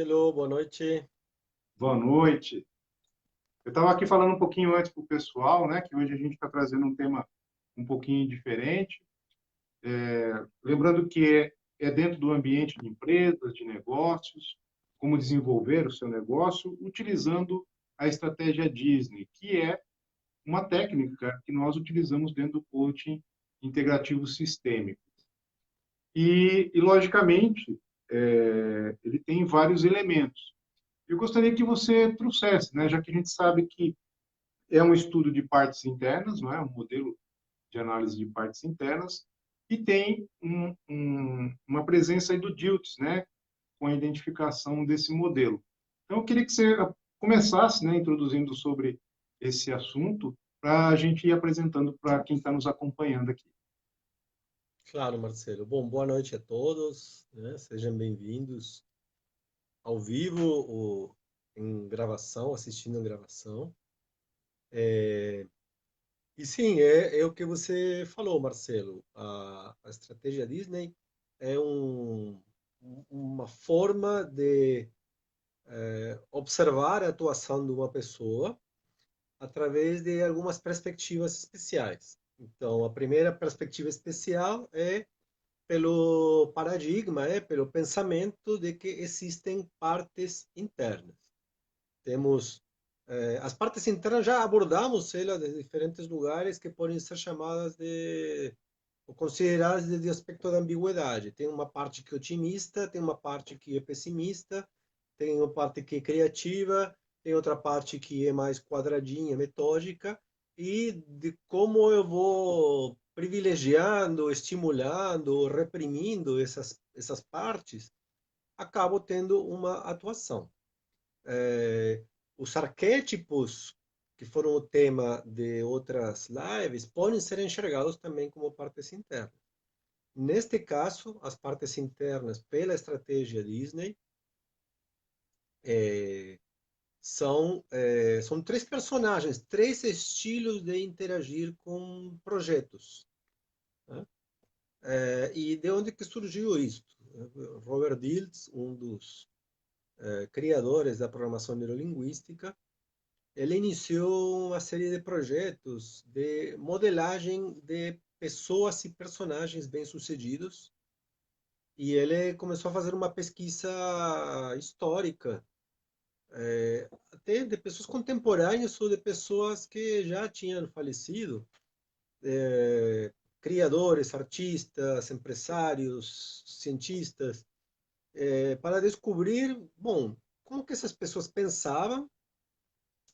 Hello, boa noite. Boa noite. Eu estava aqui falando um pouquinho antes para o pessoal, né, que hoje a gente está trazendo um tema um pouquinho diferente. Lembrando que é dentro do ambiente de empresas, de negócios, como desenvolver o seu negócio utilizando a estratégia Disney, que é uma técnica que nós utilizamos dentro do coaching integrativo sistêmico. Logicamente, ele tem vários elementos. Eu gostaria que você trouxesse, né, já que a gente sabe que é um estudo de partes internas, não é? Um modelo de análise de partes internas, e tem uma presença aí do DILTS, né? Com a identificação desse modelo. Então, eu queria que você começasse, né, introduzindo sobre esse assunto, para a gente ir apresentando para quem está nos acompanhando aqui. Claro, Marcelo. Bom, boa noite a todos, né? Sejam bem-vindos ao vivo ou em gravação, assistindo a gravação. E sim, é o que você falou, Marcelo. A estratégia Disney é uma forma de observar a atuação de uma pessoa através de algumas perspectivas especiais. Então, a primeira perspectiva especial é pelo paradigma, pelo pensamento de que existem partes internas. Temos as partes internas, já abordamos elas de diferentes lugares que podem ser chamadas de ou consideradas de aspecto da ambiguidade. Tem uma parte que é otimista, tem uma parte que é pessimista, tem uma parte que é criativa, tem outra parte que é mais quadradinha, metódica, e de como eu vou privilegiando, estimulando, reprimindo essas partes, acabo tendo uma atuação. É, os arquétipos, que foram o tema de outras lives, podem ser enxergados também como partes internas. Neste caso, as partes internas, pela estratégia Disney, é, são três personagens, três estilos de interagir com projetos. Né? E de onde que surgiu isso? Robert Dilts, um dos criadores da programação neurolinguística, ele iniciou uma série de projetos de modelagem de pessoas e personagens bem-sucedidos, e ele começou a fazer uma pesquisa histórica, até de pessoas contemporâneas ou de pessoas que já tinham falecido, criadores, artistas, empresários, cientistas, para descobrir, bom, como que essas pessoas pensavam.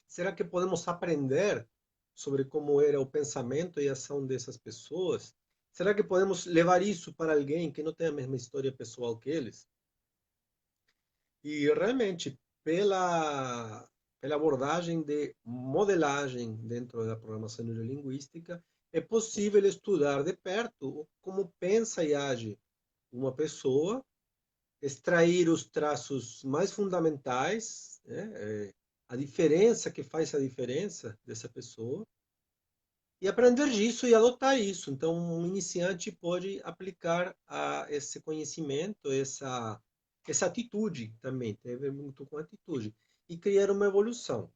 Será que podemos aprender sobre como era o pensamento e a ação dessas pessoas? Será que podemos levar isso para alguém que não tem a mesma história pessoal que eles? E realmente, pela abordagem de modelagem dentro da programação neurolinguística, é possível estudar de perto como pensa e age uma pessoa, extrair os traços mais fundamentais, né? A diferença que faz a diferença dessa pessoa, e aprender disso e adotar isso. Então, um iniciante pode aplicar esse conhecimento, essa atitude também, tem a ver muito com atitude, e criar uma evolução.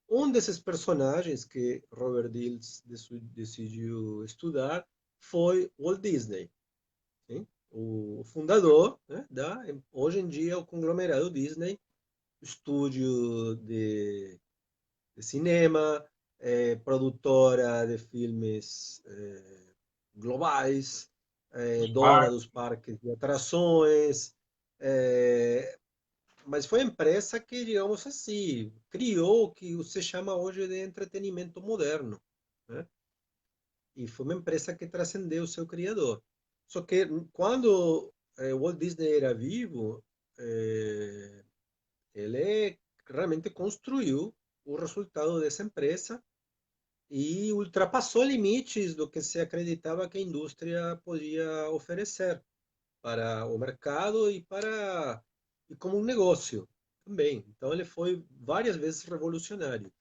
Um desses personagens que Robert Dills decidiu estudar foi Walt Disney, sim? O fundador, né, hoje em dia, o conglomerado Disney, estúdio de cinema, produtora de filmes globais, Os dona dos parques, parques de atrações, é, mas foi a empresa que, digamos assim, criou o que se chama hoje de entretenimento moderno, né? E foi uma empresa que transcendeu o seu criador. Só que quando Walt Disney era vivo, ele realmente construiu o resultado dessa empresa e ultrapassou limites do que se acreditava que a indústria podia oferecer para o mercado e como um negócio também. Então ele foi várias vezes revolucionário.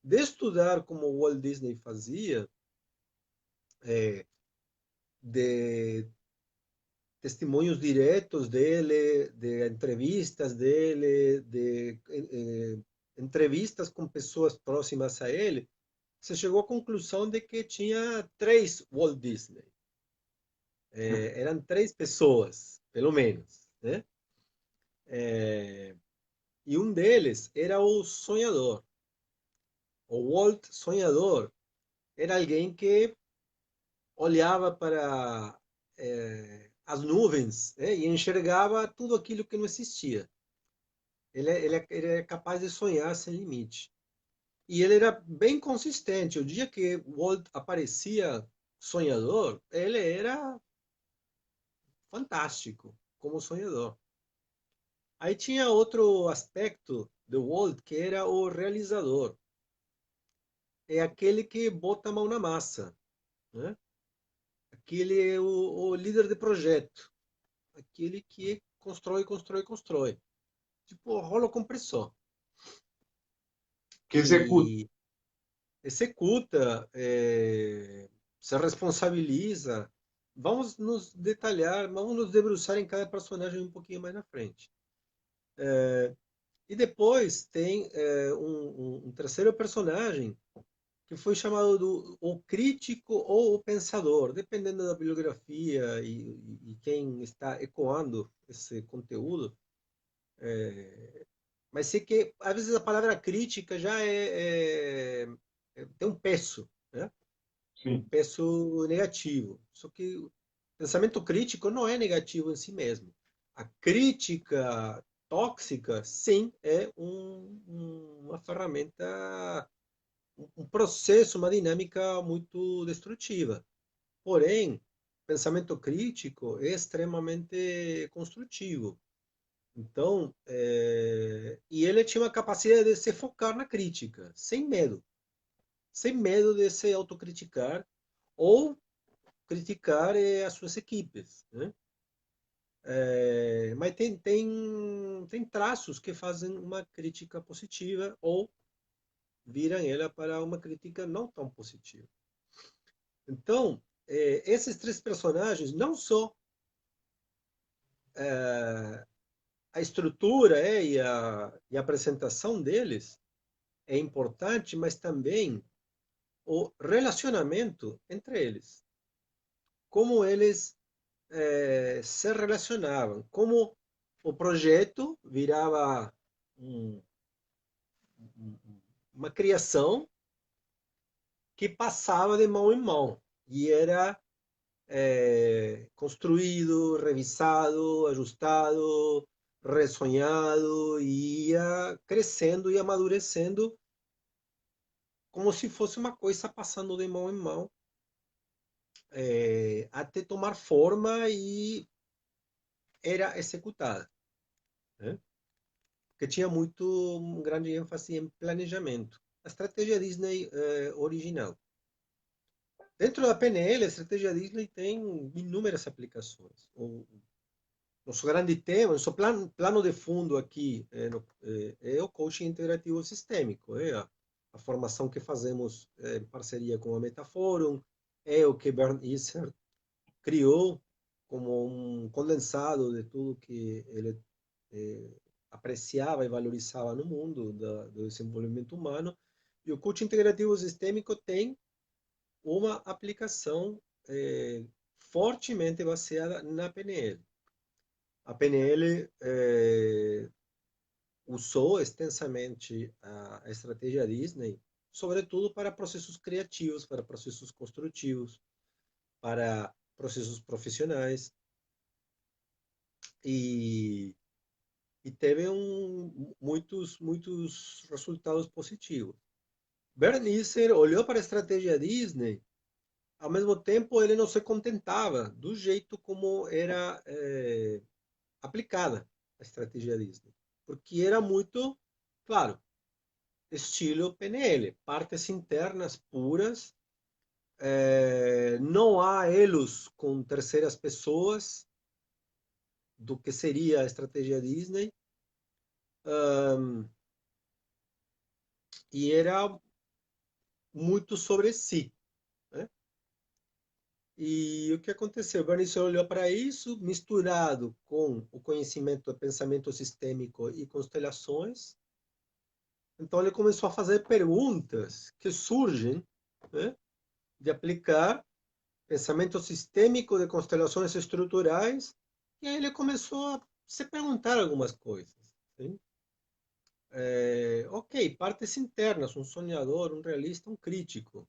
De estudar como o Walt Disney fazia, é, de testemunhos diretos dele, de entrevistas dele, de entrevistas com pessoas próximas a ele, você chegou à conclusão de que tinha três Walt Disney. Eram três pessoas, pelo menos, né? E um deles era o sonhador. O Walt sonhador era alguém que olhava para as nuvens, né, e enxergava tudo aquilo que não existia. Ele é capaz de sonhar sem limite. E ele era bem consistente. O dia que Walt aparecia sonhador, ele era fantástico como sonhador. Aí tinha outro aspecto do Walt que era o realizador. É aquele que bota a mão na massa, né? Aquele é o líder de projeto, aquele que constrói, constrói, constrói. Tipo, rolo compressor. Que executa. E executa, se responsabiliza. Vamos nos detalhar, vamos nos debruçar em cada personagem um pouquinho mais na frente. E depois tem um terceiro personagem que foi chamado do o crítico ou o pensador, dependendo da bibliografia e quem está ecoando esse conteúdo. Mas sei que às vezes a palavra crítica já tem um peso, né? Um Sim. peso negativo. Só que o pensamento crítico não é negativo em si mesmo. A crítica tóxica, sim, é uma ferramenta, um processo, uma dinâmica muito destrutiva. Porém, pensamento crítico é extremamente construtivo. Então, e ele tinha uma capacidade de se focar na crítica, sem medo de se autocriticar ou criticar as suas equipes, né? Mas tem traços que fazem uma crítica positiva ou viram ela para uma crítica não tão positiva. Então, esses três personagens, não só a estrutura e a apresentação deles é importante, mas também o relacionamento entre eles. Como eles se relacionavam, como o projeto virava um, uma criação que passava de mão em mão e era construído, revisado, ajustado, ressonhado e ia crescendo e amadurecendo como se fosse uma coisa passando de mão em mão até tomar forma e era executada, né? Porque tinha muito um grande ênfase em planejamento. A estratégia Disney original. Dentro da PNL, a estratégia Disney tem inúmeras aplicações. O nosso grande tema, nosso plano de fundo aqui é o coaching integrativo sistêmico, é a formação que fazemos em parceria com a Metaforum, é o que Bernd Isser criou como um condensado de tudo que ele eh, apreciava e valorizava no mundo do desenvolvimento humano. E o coaching integrativo sistêmico tem uma aplicação fortemente baseada na PNL. A PNL usou extensamente a estratégia Disney, sobretudo para processos criativos, para processos construtivos, para processos profissionais, e, e teve muitos resultados positivos. Bernicer olhou para a estratégia Disney, ao mesmo tempo ele não se contentava do jeito como era aplicada a estratégia Disney, porque era muito, claro, estilo PNL, partes internas puras, não há elos com terceiras pessoas do que seria a estratégia Disney, e era muito sobre si, né? E o que aconteceu? O Bernice olhou para isso, misturado com o conhecimento do pensamento sistêmico e constelações. Então ele começou a fazer perguntas que surgem, né, de aplicar pensamento sistêmico de constelações estruturais, e aí ele começou a se perguntar algumas coisas. Sim? Ok, partes internas, um sonhador, um realista, um crítico.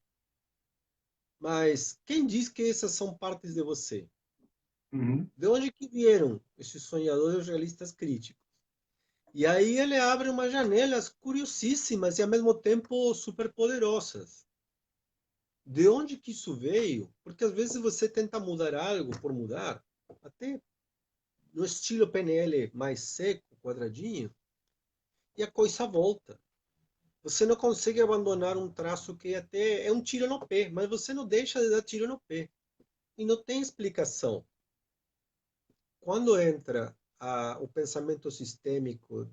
Mas quem diz que essas são partes de você? Uhum. De onde que vieram esses sonhadores realistas críticos? E aí ele abre umas janelas curiosíssimas e ao mesmo tempo super poderosas. De onde que isso veio? Porque às vezes você tenta mudar algo por mudar, até no estilo PNL mais seco, quadradinho, e a coisa volta. Você não consegue abandonar um traço que até é um tiro no pé, mas você não deixa de dar tiro no pé. E não tem explicação. Quando entra o pensamento sistêmico,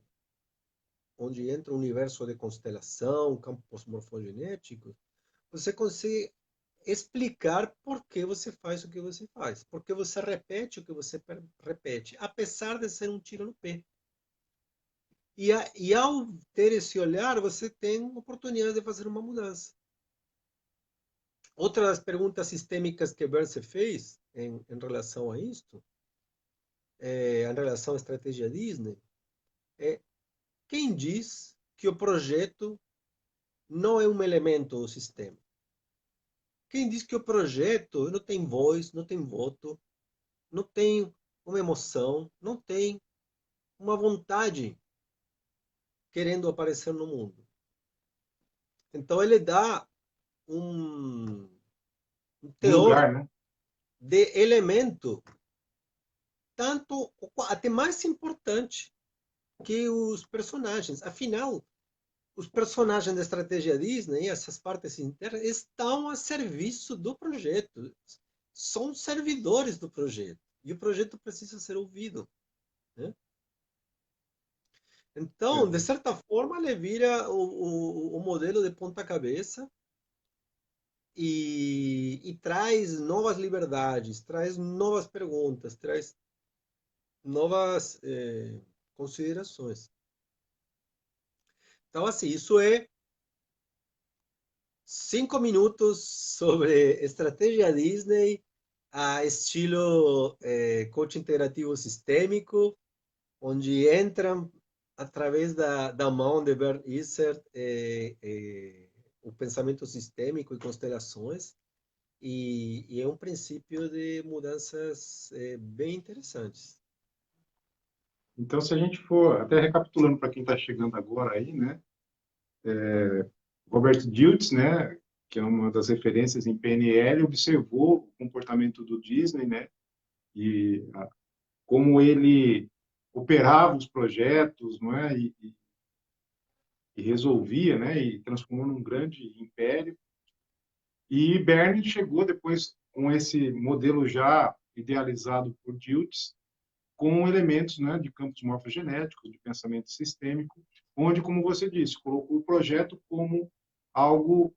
onde entra o universo de constelação, campos morfogenéticos, você consegue explicar por que você faz o que você faz, por que você repete o que você repete, apesar de ser um tiro no pé. E ao ter esse olhar, você tem oportunidade de fazer uma mudança. Outra das perguntas sistêmicas que Berce fez em relação a isto, em relação à estratégia Disney, é quem diz que o projeto não é um elemento do sistema? Quem diz que o projeto não tem voz, não tem voto, não tem uma emoção, não tem uma vontade querendo aparecer no mundo? Então ele dá um, um Um teor lugar, né? de elemento tanto até mais importante que os personagens. Afinal, os personagens da estratégia Disney, essas partes internas, estão a serviço do projeto. São servidores do projeto. E o projeto precisa ser ouvido. Né? Então, de Exato. certa forma, ele vira o modelo de ponta-cabeça e traz novas liberdades, traz novas perguntas, traz novas considerações. Então, assim, isso é 5 minutos sobre estratégia Disney a estilo coach integrativo sistêmico, onde entram através da mão de Bert Isser o pensamento sistêmico e constelações, e é um princípio de mudanças bem interessantes. Então, se a gente for, até recapitulando para quem está chegando agora aí, né? Robert Dilts, né? Que é uma das referências em PNL, observou o comportamento do Disney, né? E como ele operava os projetos, não é? E resolvia, né? E transformou num grande império. E Bernie chegou depois com esse modelo já idealizado por Dilts, com elementos, né, de campos morfogenéticos, de pensamento sistêmico, onde, como você disse, colocou o projeto como algo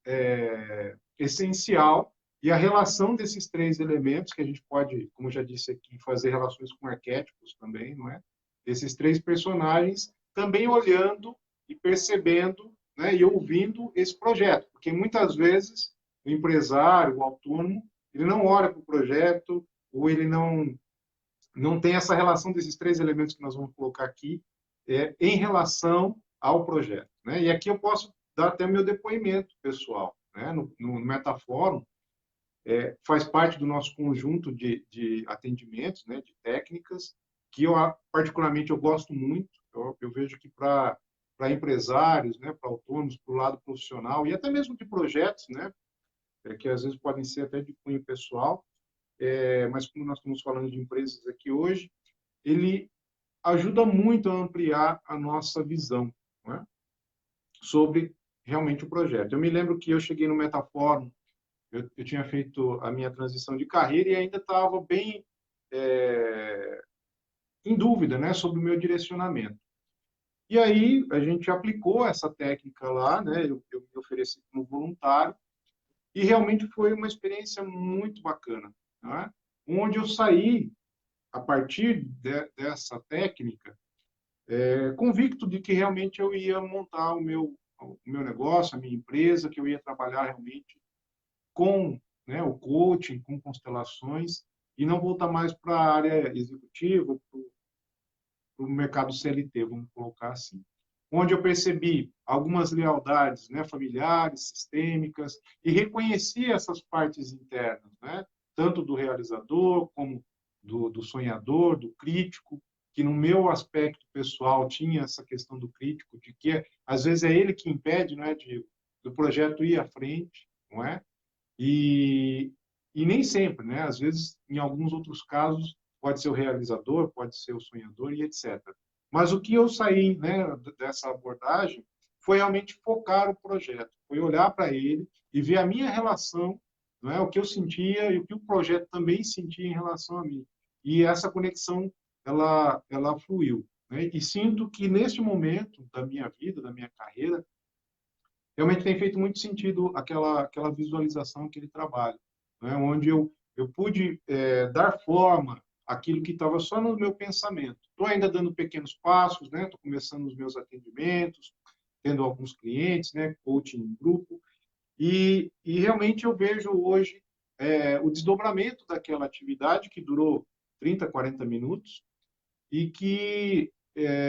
essencial e a relação desses três elementos, que a gente pode, como já disse aqui, fazer relações com arquétipos também, não é? Esses três personagens também olhando e percebendo, né, e ouvindo esse projeto, porque muitas vezes o empresário, o autônomo, ele não olha para o projeto ou ele não tem essa relação desses três elementos que nós vamos colocar aqui em relação ao projeto. Né? E aqui eu posso dar até meu depoimento pessoal. Né? No Metaforum, faz parte do nosso conjunto de atendimentos, né? De técnicas, que eu particularmente eu gosto muito. Eu vejo que para empresários, né? Para autônomos, para o lado profissional e até mesmo de projetos, né? Que às vezes podem ser até de cunho pessoal, mas como nós estamos falando de empresas aqui hoje, ele ajuda muito a ampliar a nossa visão, né, sobre realmente o projeto. Eu me lembro que eu cheguei no Metaforum, eu tinha feito a minha transição de carreira e ainda estava bem em dúvida, né, sobre o meu direcionamento. E aí a gente aplicou essa técnica lá, né, eu me ofereci como voluntário e realmente foi uma experiência muito bacana. né? Onde eu saí, a partir dessa técnica, convicto de que realmente eu ia montar o meu negócio, a minha empresa, que eu ia trabalhar realmente com, né, o coaching, com constelações, e não voltar mais para a área executiva, para o mercado CLT, vamos colocar assim. Onde eu percebi algumas lealdades, né, familiares, sistêmicas, e reconheci essas partes internas, né, tanto do realizador como do sonhador, do crítico, que no meu aspecto pessoal tinha essa questão do crítico, de que às vezes é ele que impede, não é, do projeto ir à frente, não é? E, e nem sempre, né? Às vezes, em alguns outros casos, pode ser o realizador, pode ser o sonhador e etc. Mas o que eu saí, né, dessa abordagem foi realmente focar o projeto, foi olhar para ele e ver a minha relação, não é, o que eu sentia e o que o projeto também sentia em relação a mim. E essa conexão, ela fluiu. Né? E sinto que neste momento da minha vida, da minha carreira, realmente tem feito muito sentido aquela visualização, aquele trabalho, né? Onde eu pude dar forma àquilo que estava só no meu pensamento. Estou ainda dando pequenos passos, né? Estou começando os meus atendimentos, tendo alguns clientes, né? Coaching em grupo, e realmente eu vejo hoje o desdobramento daquela atividade que durou 30, 40 minutos, e que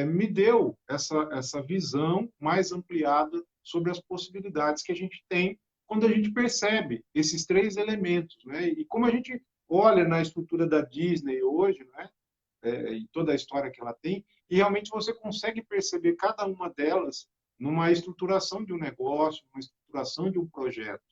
me deu essa visão mais ampliada sobre as possibilidades que a gente tem quando a gente percebe esses três elementos, né? E como a gente olha na estrutura da Disney hoje, né? E toda a história que ela tem, e realmente você consegue perceber cada uma delas numa estruturação de um negócio, numa estruturação de um projeto.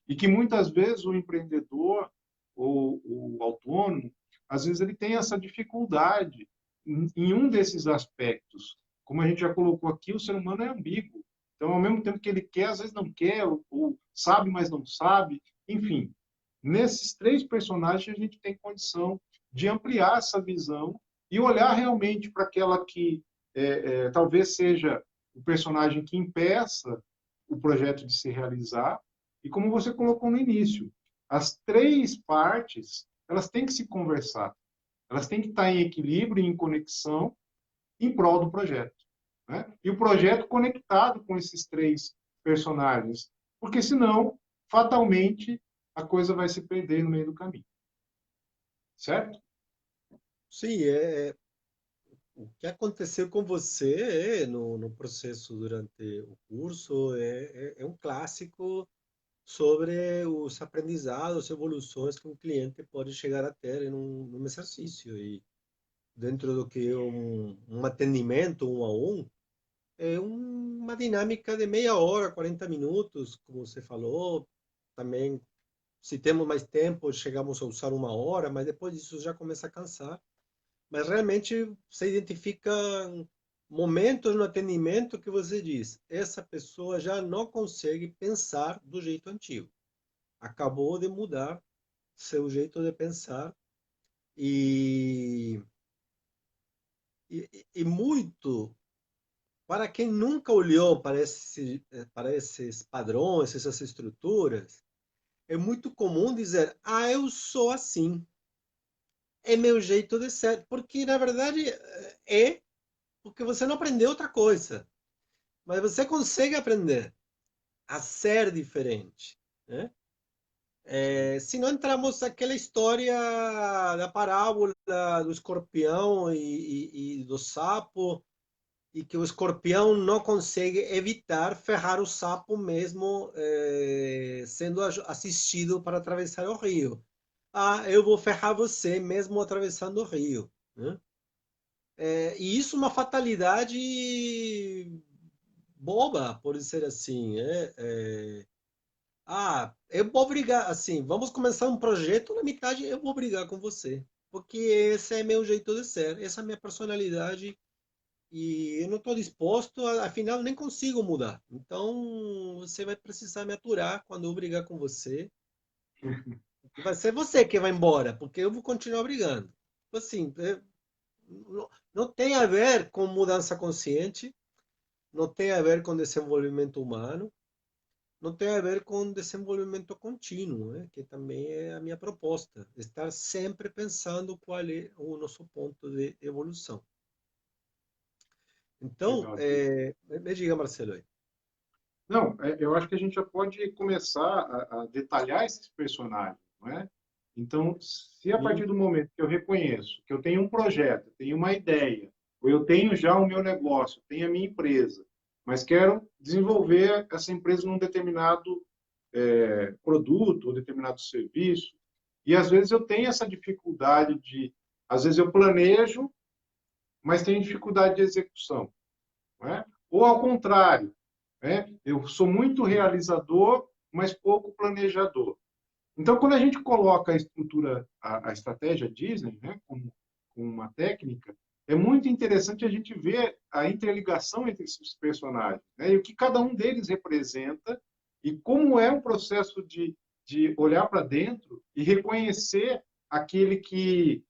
E que muitas vezes o empreendedor ou o autônomo, às vezes ele tem essa dificuldade em um desses aspectos. Como a gente já colocou aqui, o ser humano é ambíguo. Então, ao mesmo tempo que ele quer, às vezes não quer, ou sabe, mas não sabe. Enfim, nesses três personagens a gente tem condição de ampliar essa visão e olhar realmente para aquela que talvez seja o personagem que impeça o projeto de se realizar. E como você colocou no início, as três partes elas têm que se conversar, elas têm que estar em equilíbrio, em conexão, em prol do projeto. Né? E o projeto conectado com esses três personagens, porque senão, fatalmente, a coisa vai se perder no meio do caminho. Certo? Sim, o que aconteceu com você no processo durante o curso é um clássico sobre os aprendizados, evoluções que um cliente pode chegar a ter em num exercício. E dentro do que é um atendimento um a um, é uma dinâmica de meia hora, 40 minutos, como você falou. Também, se temos mais tempo, chegamos a usar uma hora, mas depois disso já começa a cansar. Mas realmente você identifica momentos no atendimento que você diz, essa pessoa já não consegue pensar do jeito antigo. Acabou de mudar seu jeito de pensar e, e muito, para quem nunca olhou para esses padrões, essas estruturas, é muito comum dizer, ah, eu sou assim, é meu jeito de ser, porque na verdade é porque você não aprendeu outra coisa. Mas você consegue aprender a ser diferente, né? Se não entramos naquela história da parábola do escorpião e do sapo, e que o escorpião não consegue evitar ferrar o sapo mesmo sendo assistido para atravessar o rio. Ah, eu vou ferrar você mesmo atravessando o rio, né? E isso é uma fatalidade boba, por dizer assim. Eu vou brigar, assim, vamos começar um projeto, na metade eu vou brigar com você, porque esse é meu jeito de ser, essa é a minha personalidade, e eu não estou disposto, afinal nem consigo mudar. Então, você vai precisar me aturar quando eu brigar com você, e vai ser você que vai embora, porque eu vou continuar brigando. Assim, não tem a ver com mudança consciente, não tem a ver com desenvolvimento humano, não tem a ver com desenvolvimento contínuo, né? Que também é a minha proposta, estar sempre pensando qual é o nosso ponto de evolução. Então, Legal. me diga, Marcelo, aí. Não, eu acho que a gente já pode começar a detalhar esses personagens, não é? Então, se a partir Sim, do momento que eu reconheço que eu tenho um projeto, tenho uma ideia, ou eu tenho já o meu negócio, tenho a minha empresa, mas quero desenvolver essa empresa num determinado produto ou determinado serviço, e às vezes eu tenho essa dificuldade às vezes eu planejo, mas tenho dificuldade de execução, não é? Ou ao contrário, né? Eu sou muito realizador, mas pouco planejador. Então, quando a gente coloca a estrutura, a estratégia Disney, né, como uma técnica, é muito interessante a gente ver a interligação entre esses personagens, né, e o que cada um deles representa e como é o processo de olhar para dentro e reconhecer aquele que,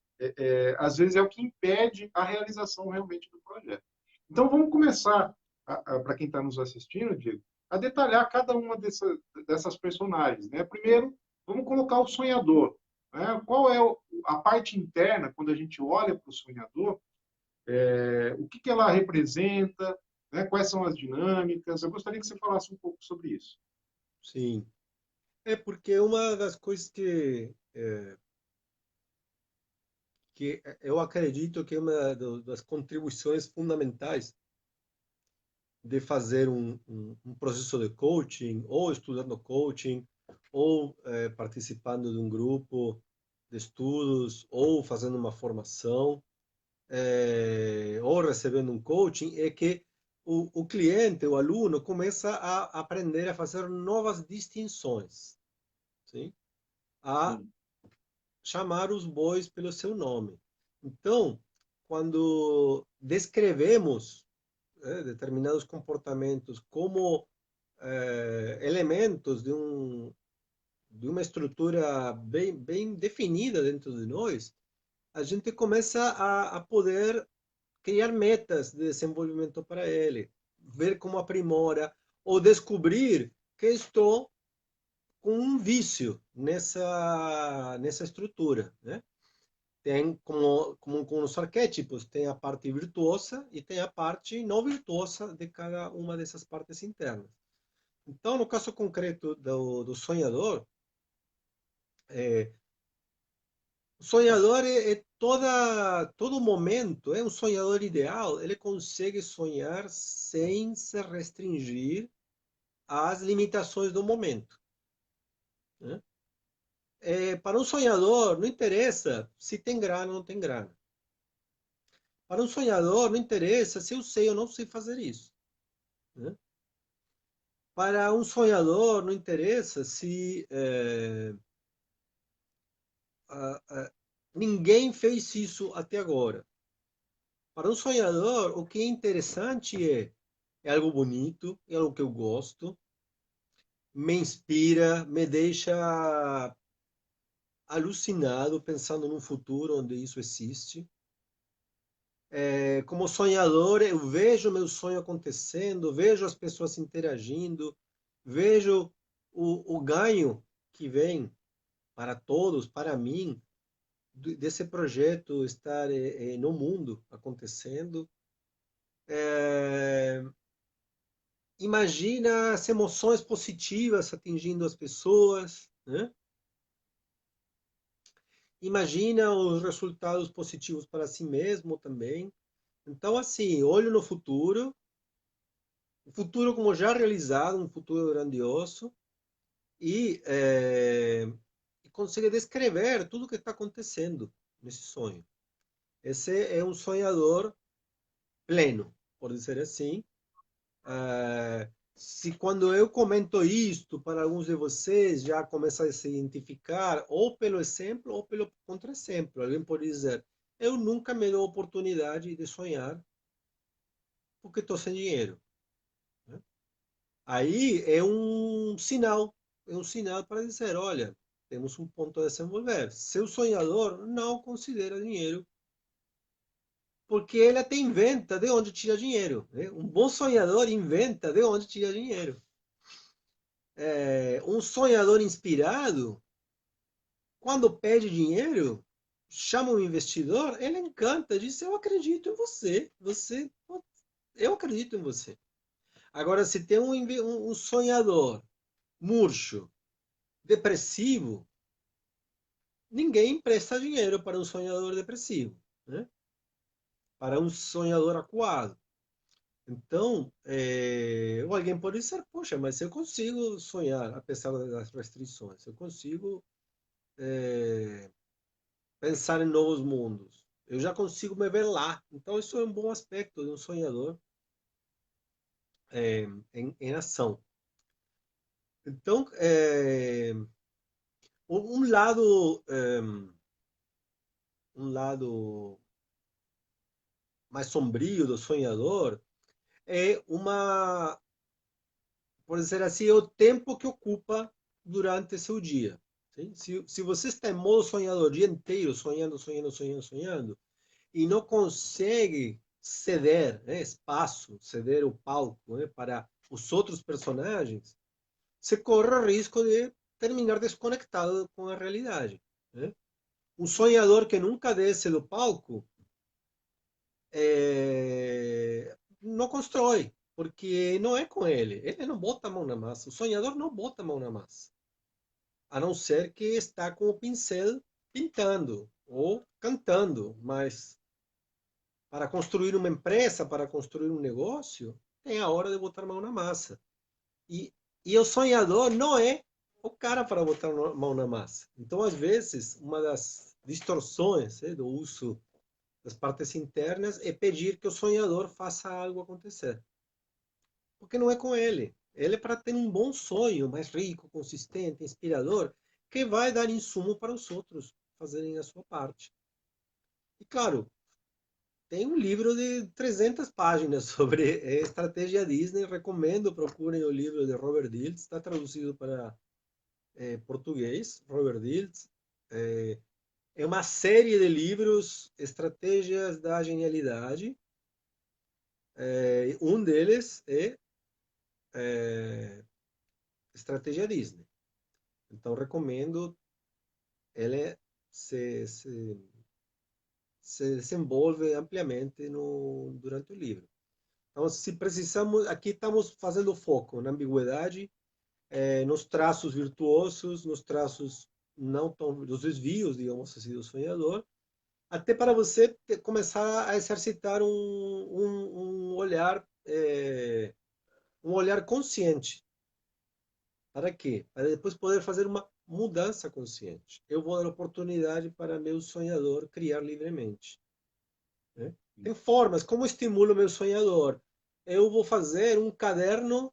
às vezes, é o que impede a realização realmente do projeto. Então, vamos começar, para quem está nos assistindo, Diego, a detalhar cada uma dessas personagens. Né? Primeiro, vamos colocar o sonhador. Né? Qual é a parte interna, quando a gente olha para o sonhador, o que ela representa, né? Quais são as dinâmicas? Eu gostaria que você falasse um pouco sobre isso. sim. É porque uma das coisas que eu acredito que é uma das contribuições fundamentais de fazer um processo de coaching, ou estudando coaching, ou participando de um grupo de estudos, ou fazendo uma formação, ou recebendo um coaching, é que o cliente, o aluno, começa a aprender a fazer novas distinções, sim? A Sim, chamar os bois pelo seu nome. Então, quando descrevemos determinados comportamentos como elementos de uma estrutura bem definida dentro de nós, a gente começa a poder criar metas de desenvolvimento para ele, ver como aprimora, ou descobrir que estou com um vício nessa estrutura, né? Tem como com os arquétipos, tem a parte virtuosa e tem a parte não virtuosa de cada uma dessas partes internas. Então, no caso concreto do sonhador, é, o sonhador todo momento, é um sonhador ideal, ele consegue sonhar sem se restringir às limitações do momento, né? Para um sonhador, não interessa se tem grana ou não tem grana. Para um sonhador, não interessa se eu sei ou não sei fazer isso, né? Para um sonhador, não interessa se ninguém fez isso até agora. Para um sonhador, o que é interessante é algo bonito, é algo que eu gosto, me inspira, me deixa alucinado pensando num futuro onde isso existe. Como sonhador, eu vejo meu sonho acontecendo, vejo as pessoas interagindo, vejo o ganho que vem para todos, para mim, desse projeto estar no mundo acontecendo. É, imagina as emoções positivas atingindo as pessoas, né? Imagina os resultados positivos para si mesmo também. Então, assim, olho no futuro, o futuro como já realizado, um futuro grandioso, e, e consegue descrever tudo o que está acontecendo nesse sonho. Esse é um sonhador pleno, por dizer assim. Se quando eu comento isto para alguns de vocês já começa a se identificar ou pelo exemplo ou pelo contra-exemplo. Alguém pode dizer, eu nunca me dou oportunidade de sonhar porque estou sem dinheiro, né? Aí é um sinal para dizer, olha, temos um ponto a desenvolver. Seu sonhador não considera dinheiro porque ele até inventa de onde tira dinheiro, né? Um bom sonhador inventa de onde tira dinheiro. Um sonhador inspirado, quando pede dinheiro, chama um investidor, ele encanta, diz: eu acredito em você, eu acredito em você. Agora, se tem um sonhador murcho, depressivo, ninguém empresta dinheiro para um sonhador depressivo, né? Para um sonhador acuado. Então, ou alguém pode dizer: poxa, mas eu consigo sonhar apesar das restrições, eu consigo pensar em novos mundos, eu já consigo me ver lá. Então, isso é um bom aspecto de um sonhador em ação. Então, um lado, um lado mais sombrio do sonhador é por dizer assim, é o tempo que ocupa durante seu dia. Sim? Se você está em modo sonhador o dia inteiro, sonhando, sonhando, sonhando, sonhando, e não consegue ceder, né, espaço, ceder o palco, né, para os outros personagens, você corre o risco de terminar desconectado com a realidade. Né? Um sonhador que nunca desce do palco não constrói, porque não é com ele. Ele não bota a mão na massa. O sonhador não bota a mão na massa, a não ser que está com o pincel pintando ou cantando. Mas para construir uma empresa, para construir um negócio, tem a hora de botar a mão na massa. E, e o sonhador não é o cara para botar a mão na massa. Então, às vezes, uma das distorções do uso das partes internas é pedir que o sonhador faça algo acontecer. Porque não é com ele. Ele é para ter um bom sonho, mais rico, consistente, inspirador, que vai dar insumo para os outros fazerem a sua parte. E claro, tem um livro de 300 páginas sobre estratégia Disney. Recomendo, procurem o livro de Robert Dilts. Está traduzido para português. Robert Dilts. É uma série de livros, Estratégias da Genialidade. Um deles é Estratégia Disney. Então, recomendo. Ele se desenvolve ampliamente durante o livro. Então, se precisamos, aqui estamos fazendo foco na ambiguidade, nos traços virtuosos, nos traços não tão, dos desvios, digamos assim, do sonhador, até para você começar a exercitar um olhar consciente. Para quê? Para depois poder fazer uma mudança consciente. Eu vou dar oportunidade para meu sonhador criar livremente. Né? Tem formas. Como estimulo meu sonhador? Eu vou fazer um caderno,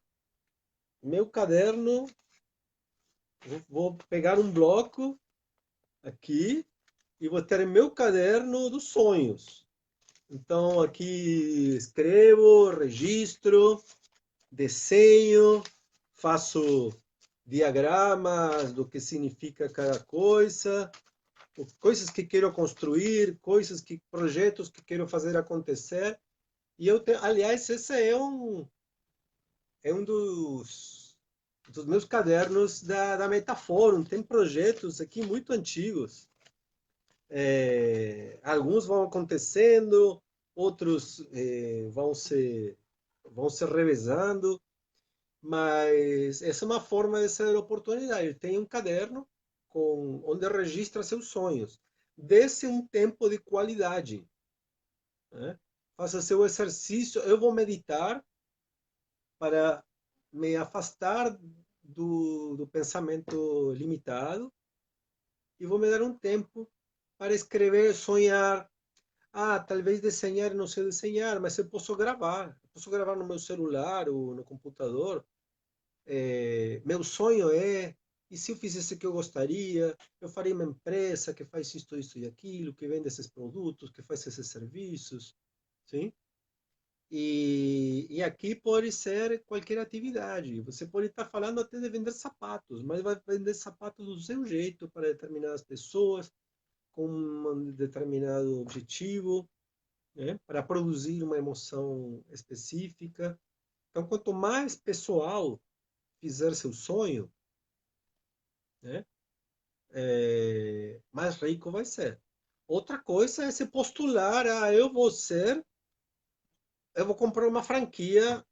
meu caderno, vou pegar um bloco aqui e vou ter meu caderno dos sonhos. Então, aqui escrevo, registro, desenho, faço diagramas do que significa cada coisa, coisas que quero construir, projetos que quero fazer acontecer. E aliás, esse é um dos meus cadernos da Metaforum. Tem projetos aqui muito antigos. Alguns vão acontecendo, outros vão se revezando, mas essa é uma forma de ser oportunidade. Tem um caderno onde registra seus sonhos. Desse um tempo de qualidade. Né? Faça seu exercício. Eu vou meditar para me afastar do pensamento limitado e vou me dar um tempo para escrever, sonhar. Talvez desenhar, não sei desenhar, mas eu posso gravar. Eu posso gravar no meu celular ou no computador. Meu sonho e se eu fizesse o que eu gostaria, eu faria uma empresa que faz isto, isso e aquilo, que vende esses produtos, que faz esses serviços, sim? E aqui pode ser qualquer atividade. Você pode estar falando até de vender sapatos, mas vai vender sapatos do seu jeito para determinadas pessoas, com um determinado objetivo, né? Para produzir uma emoção específica. Então, quanto mais pessoal fizer seu sonho, né, mais rico vai ser. Outra coisa é se postular a eu vou comprar uma franquia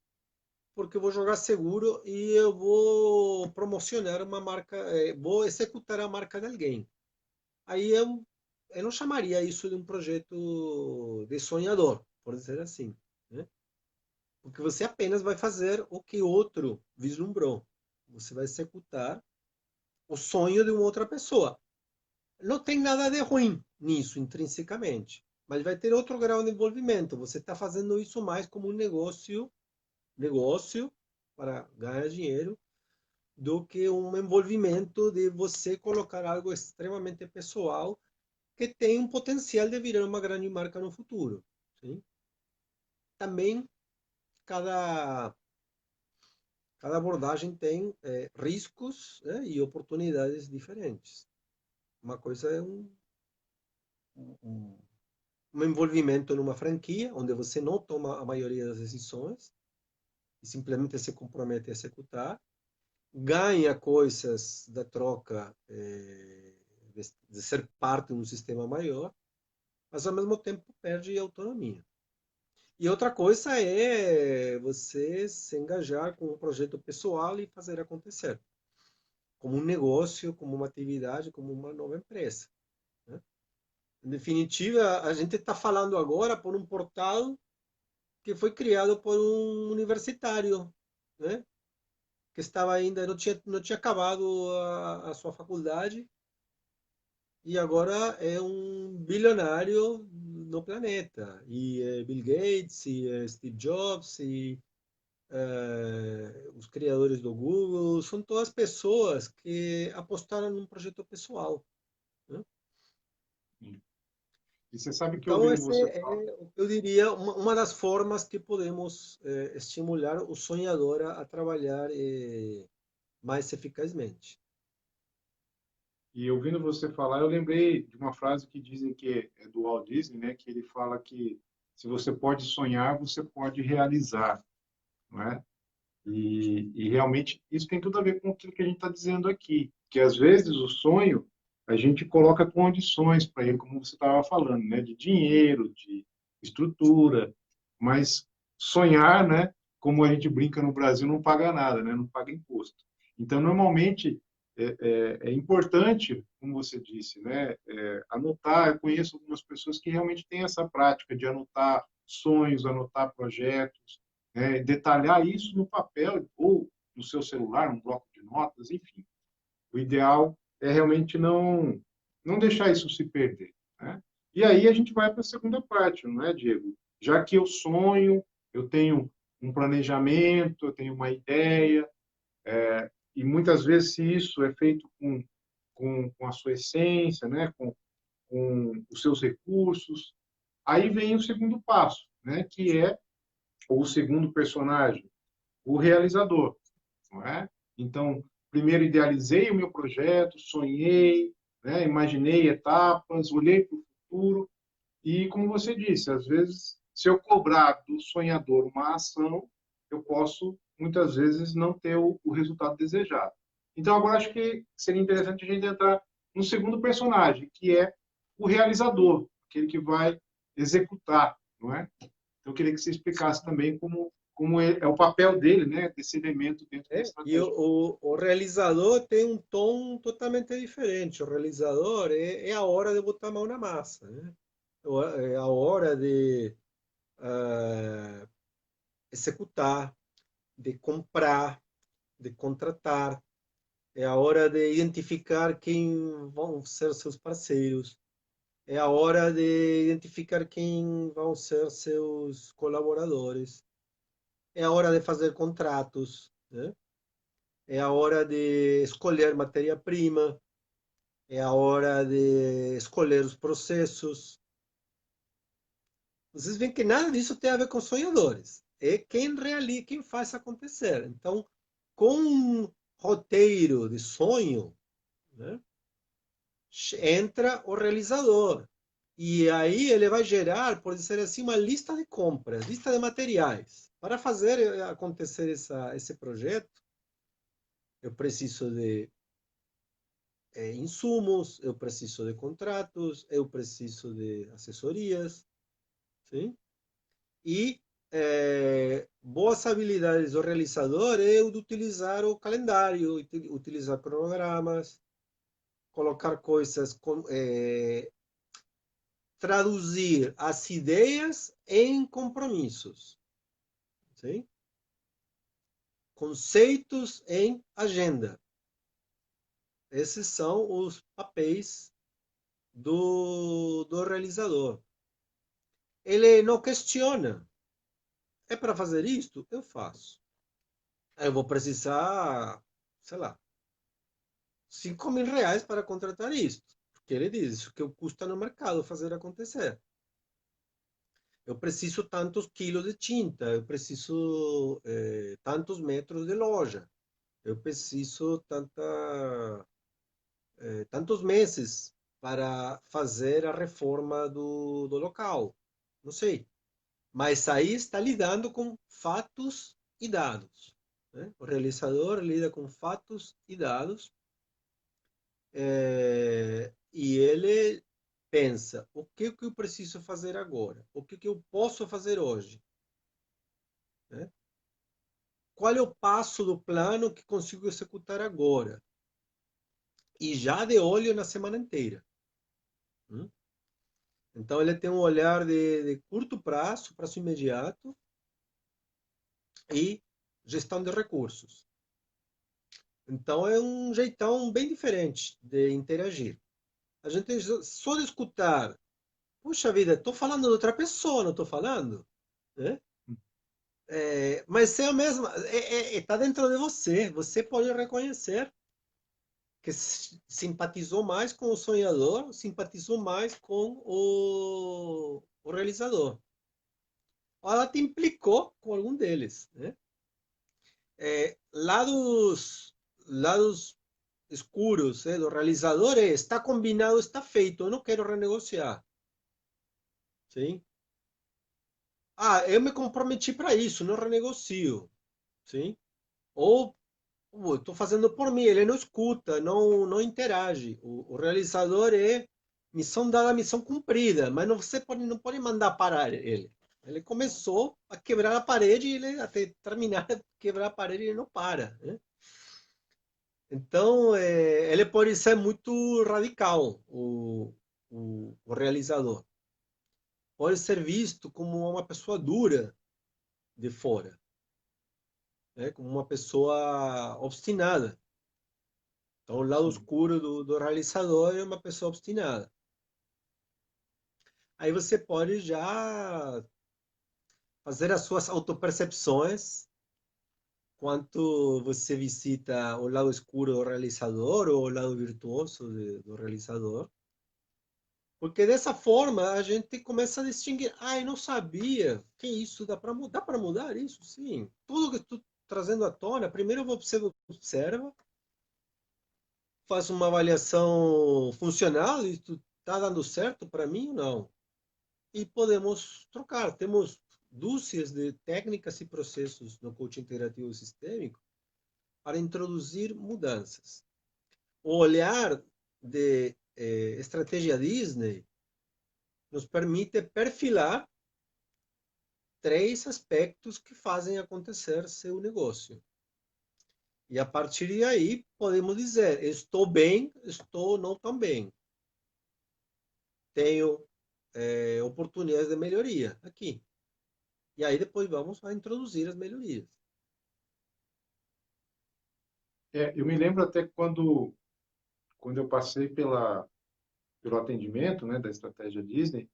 porque eu vou jogar seguro e eu vou promocionar uma marca, vou executar a marca de alguém. Aí eu não chamaria isso de um projeto de sonhador, por dizer assim, né? Porque você apenas vai fazer o que outro vislumbrou. Você vai executar o sonho de uma outra pessoa. Não tem nada de ruim nisso, intrinsecamente, mas vai ter outro grau de envolvimento. Você está fazendo isso mais como um negócio para ganhar dinheiro, do que um envolvimento de você colocar algo extremamente pessoal que tem um potencial de virar uma grande marca no futuro. Sim? Também cada, cada abordagem tem riscos, né, e oportunidades diferentes. Uma coisa é um, um envolvimento numa franquia, onde você não toma a maioria das decisões e simplesmente se compromete a executar, ganha coisas da troca de ser parte de um sistema maior, mas ao mesmo tempo perde autonomia. E outra coisa é você se engajar com um projeto pessoal e fazer acontecer, como um negócio, como uma atividade, como uma nova empresa, né? Em definitiva, a gente está falando agora por um portal que foi criado por um universitário, né? Que estava ainda, não tinha acabado a sua faculdade e agora é um bilionário no planeta. E Bill Gates, e Steve Jobs, e os criadores do Google, são todas pessoas que apostaram num projeto pessoal, né? E você sabe que Então, ouvindo essa você é, falar, eu diria, uma das formas que podemos estimular o sonhador a trabalhar mais eficazmente. e ouvindo você falar, eu lembrei de uma frase que dizem que é do Walt Disney, né? Que ele fala que se você pode sonhar, você pode realizar, não é? E realmente isso tem tudo a ver com aquilo que a gente está dizendo aqui, que às vezes o sonho a gente coloca condições para ele, como você estava falando, né, de dinheiro, de estrutura, mas sonhar, né, como a gente brinca no Brasil, não paga nada, né, não paga imposto. Então, normalmente é importante, como você disse, né, anotar. Eu conheço algumas pessoas que realmente têm essa prática de anotar sonhos, anotar projetos, detalhar isso no papel ou no seu celular, um bloco de notas, enfim. O ideal é realmente não deixar isso se perder, né? E aí a gente vai para a segunda parte, não é, Diego? Já que eu sonho, eu tenho um planejamento, eu tenho uma ideia, e muitas vezes se isso é feito com a sua essência, né, com os seus recursos, aí vem o segundo passo, né, que é o segundo personagem, o realizador, não é? Então, primeiro idealizei o meu projeto, sonhei, né, imaginei etapas, olhei para o futuro e, como você disse, às vezes, se eu cobrar do sonhador uma ação, eu posso, muitas vezes, não ter o resultado desejado. Então, agora acho que seria interessante a gente entrar no segundo personagem, que é o realizador, aquele que vai executar, não é? Então, eu queria que você explicasse também como é o papel dele, né, desse elemento dentro da E estratégia. o realizador tem um tom totalmente diferente. O realizador é a hora de botar a mão na massa, né? É a hora de ah, executar, de comprar, de contratar. É a hora de identificar quem vão ser seus parceiros. É a hora de identificar quem vão ser seus colaboradores. É a hora de fazer contratos, né? É a hora de escolher matéria-prima, é a hora de escolher os processos. Vocês veem que nada disso tem a ver com sonhadores. É quem realiza, quem faz acontecer. Então, com um roteiro de sonho, né, entra o realizador. E aí ele vai gerar, por dizer assim, uma lista de compras, lista de materiais. Para fazer acontecer esse projeto, eu preciso de insumos, eu preciso de contratos, eu preciso de assessorias, sim? E boas habilidades do realizador é o de utilizar o calendário, utilizar cronogramas, colocar coisas, traduzir as ideias em compromissos, sim? Conceitos em agenda. Esses são os papéis do realizador. Ele não questiona. É para fazer isto? Eu faço. Eu vou precisar, sei lá, R$ 5.000 para contratar isto. Porque ele diz, isso que custa no mercado fazer acontecer. Eu preciso tantos quilos de tinta, eu preciso tantos metros de loja, eu preciso tantos meses para fazer a reforma do local. Não sei. Mas aí está lidando com fatos e dados, né? O realizador lida com fatos e dados, e ele pensa: o que eu preciso fazer agora? O que eu posso fazer hoje? Né? Qual é o passo do plano que consigo executar agora? E já de olho na semana inteira. Hum? Então, ele tem um olhar de curto prazo, prazo imediato, e gestão de recursos. Então, é um jeitão bem diferente de interagir. A gente só de escutar, puxa vida, estou falando de outra pessoa, não estou falando? Né? Mas é a mesma, está dentro de você. Você pode reconhecer que simpatizou mais com o sonhador, simpatizou mais com o realizador. Ou ela te implicou com algum deles. Né? Lados escuros do realizador está combinado, está feito, eu não quero renegociar. Sim? Ah, eu me comprometi para isso, não renegocio. Sim? Ou estou fazendo por mim, ele não escuta, não interage. O realizador é missão dada, missão cumprida, mas não pode mandar parar ele. Ele começou a quebrar a parede e ele, até terminar de quebrar a parede, ele não para. Né? Então, ele pode ser muito radical, o realizador. Pode ser visto como uma pessoa dura de fora, né? Como uma pessoa obstinada. Então, o lado Sim. escuro do realizador é uma pessoa obstinada. Aí você pode já fazer as suas autopercepções quanto você visita o lado escuro do realizador ou o lado virtuoso do realizador. Porque dessa forma a gente começa a distinguir. Ah, eu não sabia que isso dá para mudar isso? Sim. Tudo que estou trazendo à tona, primeiro você observa, faz uma avaliação funcional, isso está dando certo para mim ou não? E podemos trocar. Temos dúzias de técnicas e processos no coaching integrativo sistêmico para introduzir mudanças. O olhar de estratégia Disney nos permite perfilar três aspectos que fazem acontecer seu negócio. E a partir de aí, podemos dizer: estou bem, estou não tão bem. Tenho oportunidades de melhoria aqui. E aí depois vamos a introduzir as melhorias. Eu me lembro até quando eu passei pelo atendimento, né, da estratégia Disney,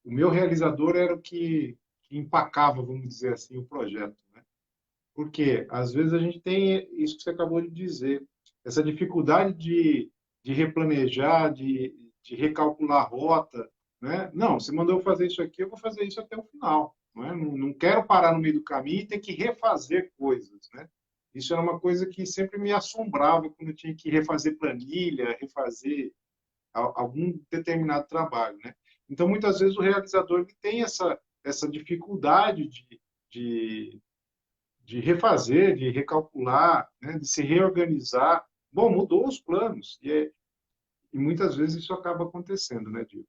o meu realizador era o que empacava, vamos dizer assim, o projeto, né? Porque às vezes a gente tem isso que você acabou de dizer, essa dificuldade de replanejar, de recalcular a rota, né? Não, você mandou eu fazer isso aqui, eu vou fazer isso até o final, não é? Não quero parar no meio do caminho e ter que refazer coisas, né? Isso era uma coisa que sempre me assombrava quando eu tinha que refazer planilha, refazer algum determinado trabalho, né? Então, muitas vezes o realizador ele tem essa dificuldade de de refazer, de recalcular, né, de se reorganizar. Bom, mudou os planos, e muitas vezes isso acaba acontecendo, né, Diego?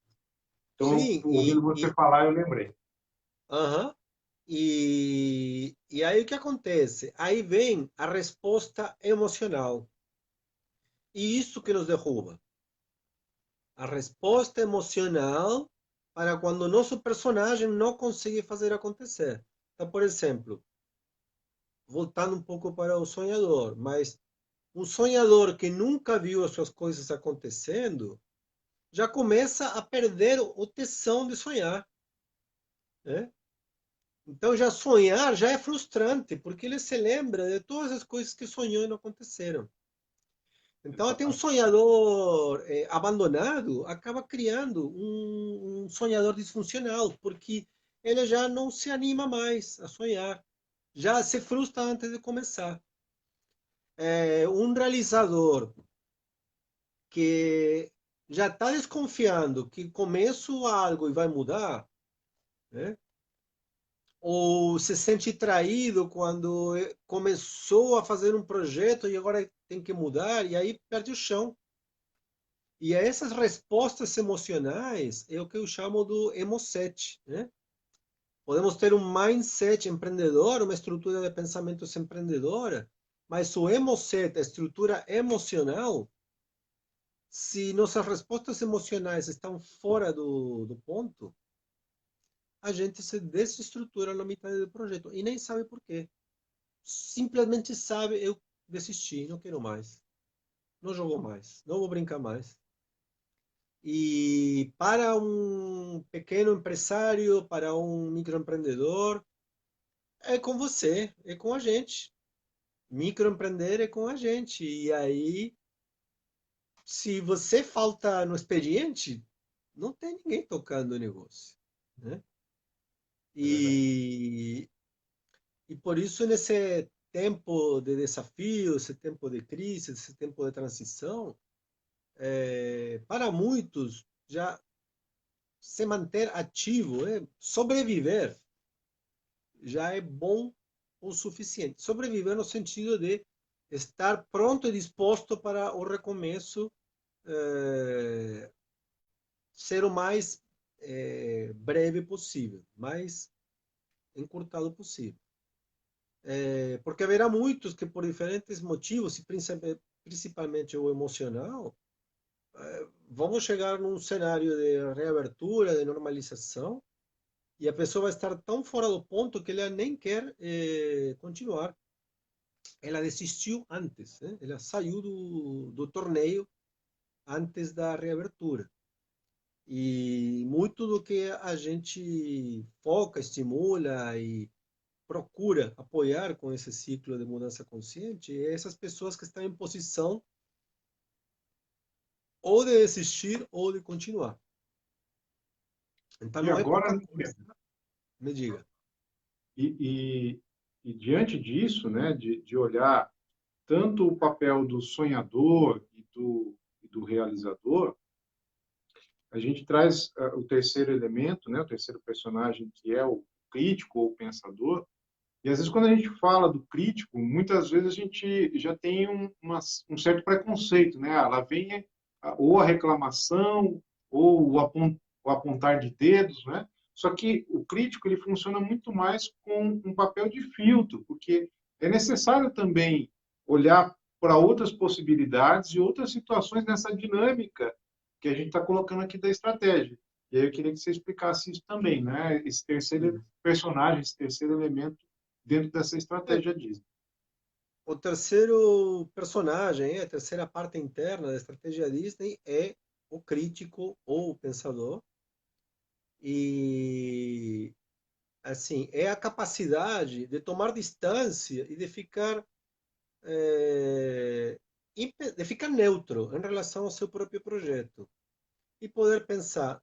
Então, Sim, ouvindo você falar, eu lembrei. aham. E aí o que acontece? Aí vem a resposta emocional. E isso que nos derruba. A resposta emocional para quando o nosso personagem não consegue fazer acontecer. Então, por exemplo, voltando um pouco para o sonhador, mas um sonhador que nunca viu as suas coisas acontecendo já começa a perder o tesão de sonhar, né? Então já sonhar já é frustrante, porque ele se lembra de todas as coisas que sonhou e não aconteceram. Então até um Exatamente. sonhador abandonado acaba criando um sonhador disfuncional, porque ele já não se anima mais a sonhar, já se frustra antes de começar. Um realizador que já está desconfiando que começo algo e vai mudar, né? Ou se sente traído quando começou a fazer um projeto e agora tem que mudar, e aí perde o chão. E essas respostas emocionais é o que eu chamo do emoset, né? Podemos ter um mindset empreendedor, uma estrutura de pensamentos empreendedora, mas o emoset, a estrutura emocional, se nossas respostas emocionais estão fora do ponto, a gente se desestrutura na metade do projeto e nem sabe por quê. Simplesmente sabe, eu desisti, não quero mais, não jogo mais, não vou brincar mais. E para um pequeno empresário, para um microempreendedor, é com você, é com a gente. Microempreender é com a gente. E aí, se você falta no expediente, não tem ninguém tocando o negócio, né? É verdade. E, e por isso, nesse tempo de desafio, esse tempo de crise, esse tempo de transição, para muitos, já se manter ativo, sobreviver, já é bom o suficiente. Sobreviver no sentido de estar pronto e disposto para o recomeço, ser o mais breve possível, mais encurtado possível. Porque haverá muitos que, por diferentes motivos, e principalmente o emocional, vamos chegar num cenário de reabertura, de normalização, e a pessoa vai estar tão fora do ponto que ela nem quer continuar. Ela desistiu antes, né? Ela saiu do torneio antes da reabertura. E muito do que a gente foca, estimula e procura apoiar com esse ciclo de mudança consciente é essas pessoas que estão em posição ou de desistir ou de continuar. Então E não é agora, pouca né, coisa. Me diga. e, e diante disso, né, de olhar tanto o papel do sonhador e do realizador, a gente traz o terceiro elemento, né, o terceiro personagem, que é o crítico ou pensador. E às vezes, quando a gente fala do crítico, muitas vezes a gente já tem um certo preconceito, né? Lá vem ou a reclamação, ou o apontar de dedos, né? Só que o crítico ele funciona muito mais com um papel de filtro, porque é necessário também olhar para outras possibilidades e outras situações nessa dinâmica que a gente está colocando aqui da estratégia. E aí eu queria que você explicasse isso também, né? Esse terceiro personagem, esse terceiro elemento dentro dessa estratégia Disney. O terceiro personagem, a terceira parte interna da estratégia Disney é o crítico ou o pensador. E assim, é a capacidade de tomar distância e de ficar de ficar neutro em relação ao seu próprio projeto e poder pensar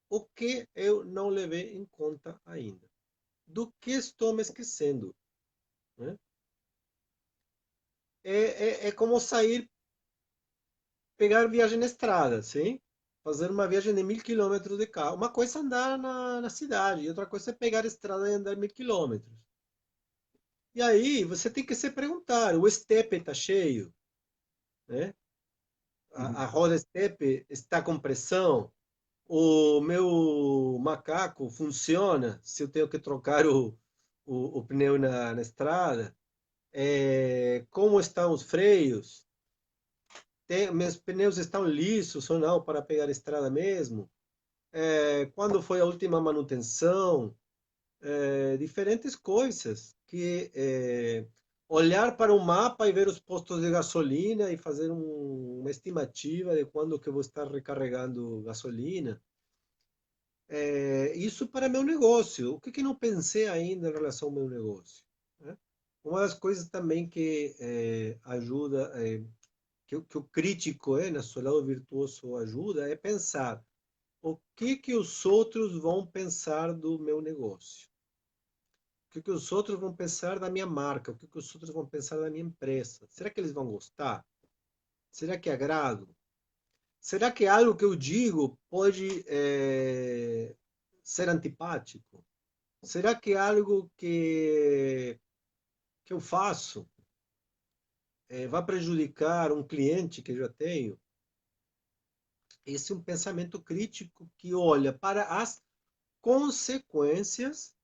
o que eu não levei em conta ainda, do que estou me esquecendo, né? É como sair, pegar viagem na estrada, sim? Fazer uma viagem de 1.000 quilômetros de carro. Uma coisa é andar na cidade, e outra coisa é pegar a estrada e andar 1.000 quilômetros. E aí você tem que se perguntar, o estepe está cheio, né? A Uhum. roda estepe está com pressão, o meu macaco funciona se eu tenho que trocar o pneu na estrada, como estão os freios, meus pneus estão lisos ou não para pegar a estrada mesmo, quando foi a última manutenção, diferentes coisas que olhar para o mapa e ver os postos de gasolina e fazer uma estimativa de quando que eu vou estar recarregando gasolina. Isso para meu negócio. O que, que não pensei ainda em relação ao meu negócio? Né? Uma das coisas também que ajuda, que o crítico, no seu lado virtuoso, ajuda, é pensar o que, que os outros vão pensar do meu negócio. O que, que os outros vão pensar da minha marca? O que, que os outros vão pensar da minha empresa? Será que eles vão gostar? Será que é agrado? Será que algo que eu digo pode ser antipático? Será que algo que eu faço vai prejudicar um cliente que eu já tenho? Esse é um pensamento crítico que olha para as consequências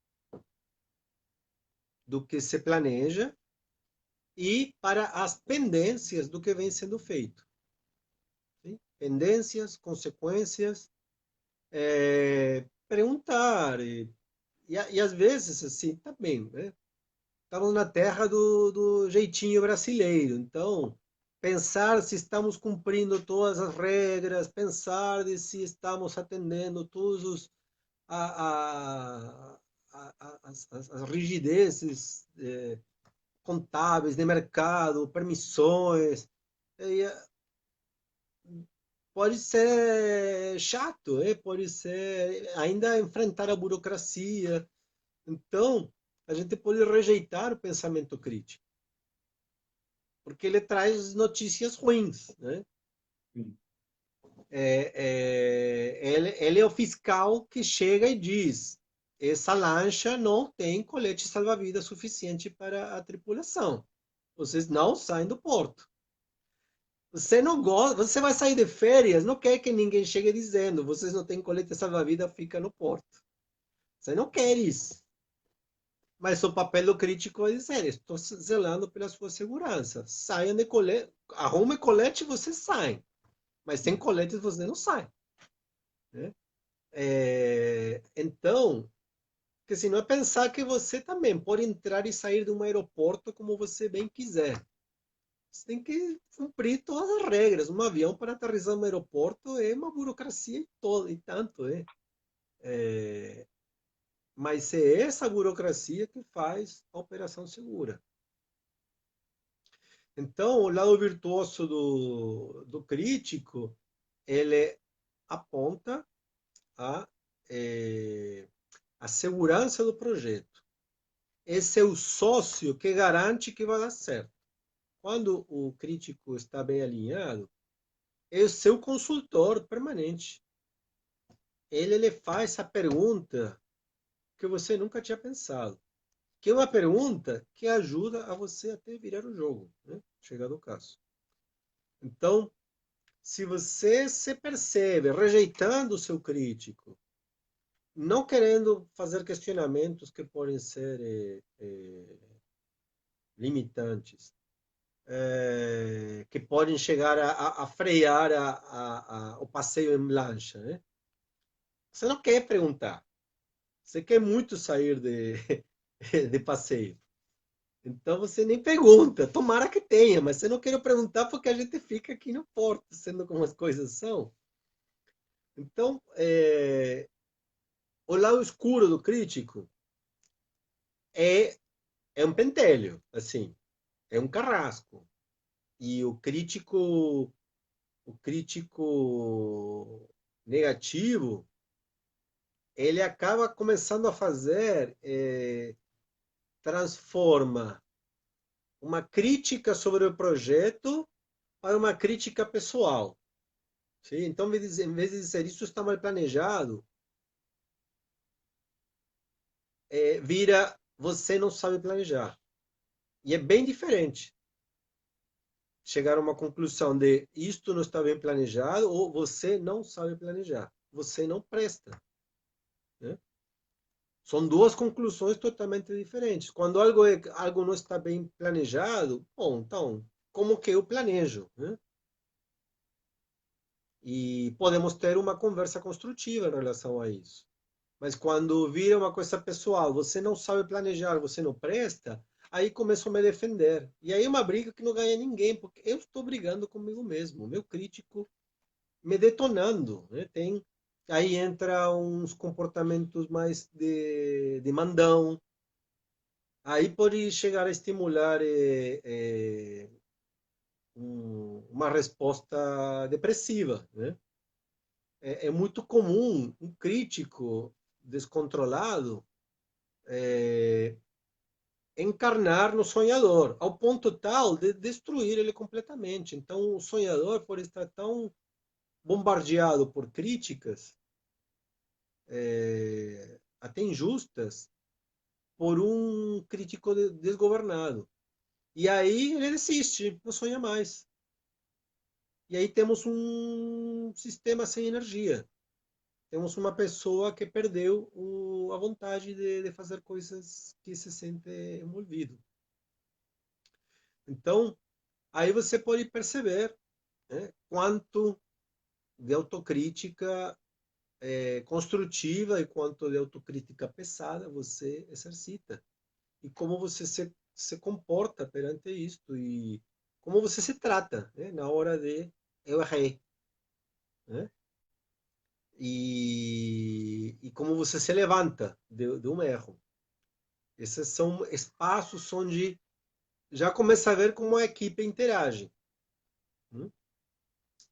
do que se planeja e para as pendências do que vem sendo feito. Sim? Pendências, consequências, perguntar. E às vezes, assim, tá bem, né? Estamos na terra do jeitinho brasileiro. Então, pensar se estamos cumprindo todas as regras, pensar de se estamos atendendo todos a, as rigidezes contábeis de mercado, permissões, pode ser chato, pode ser ainda enfrentar a burocracia. Então, a gente pode rejeitar o pensamento crítico porque ele traz notícias ruins, né? Sim. Ele é o fiscal que chega e diz: essa lancha não tem colete salva-vidas suficiente para a tripulação. Vocês não saem do porto. Você não gosta, você vai sair de férias, não quer que ninguém chegue dizendo: vocês não têm colete salva-vidas, fica no porto. Você não quer isso. Mas o papel do crítico é dizer: estou zelando pela sua segurança. Saiam de colete, arrume colete e você sai. Mas sem colete você não sai. Né? Então, porque senão é pensar que você também pode entrar e sair de um aeroporto como você bem quiser. Você tem que cumprir todas as regras. Um avião para aterrissar no aeroporto é uma burocracia e, todo, e tanto. Mas é essa burocracia que faz a operação segura. Então, o lado virtuoso do crítico, ele aponta a, eh, a segurança do projeto. Esse é o sócio que garante que vai dar certo. Quando o crítico está bem alinhado, é o seu consultor permanente. Ele lhe faz a pergunta que você nunca tinha pensado. Que é uma pergunta que ajuda a você até virar o jogo, né? Chegado o caso. Então, se você se percebe rejeitando o seu crítico, não querendo fazer questionamentos que podem ser limitantes, que podem chegar a frear o passeio em lancha, né? Você não quer perguntar, você quer muito sair de passeio. Então você nem pergunta, tomara que tenha, mas você não quer perguntar porque a gente fica aqui no porto, sendo como as coisas são. Então, o lado escuro do crítico é, é um pentelho, assim, é um carrasco. E o crítico negativo, ele acaba começando a fazer, transforma uma crítica sobre o projeto para uma crítica pessoal. Sim? Então, em vez de dizer isso está mal planejado, vira você não sabe planejar. E é bem diferente chegar a uma conclusão de isto não está bem planejado ou você não sabe planejar, você não presta, né? São duas conclusões totalmente diferentes. Quando algo não está bem planejado, bom, então, como que eu planejo, né? E podemos ter uma conversa construtiva em relação a isso. Mas quando vira uma coisa pessoal, você não sabe planejar, você não presta, aí começo a me defender. E aí é uma briga que não ganha ninguém, porque eu estou brigando comigo mesmo, meu crítico me detonando, né? Aí entra uns comportamentos mais de mandão, aí pode chegar a estimular uma resposta depressiva, né? É muito comum um crítico descontrolado encarnar no sonhador, ao ponto tal de destruir ele completamente. Então, o sonhador, por estar tão bombardeado por críticas, até injustas, por um crítico desgovernado. E aí ele desiste, não sonha mais. E aí temos um sistema sem energia. Temos uma pessoa que perdeu a vontade de fazer coisas que se sente envolvido. Então, aí você pode perceber, né, quanto de autocrítica construtiva e quanto de autocrítica pesada você exercita. E como você se comporta perante isto e como você se trata, né, na hora de eu errei, né? E como você se levanta de um erro. Esses são espaços onde já começa a ver como a equipe interage, né?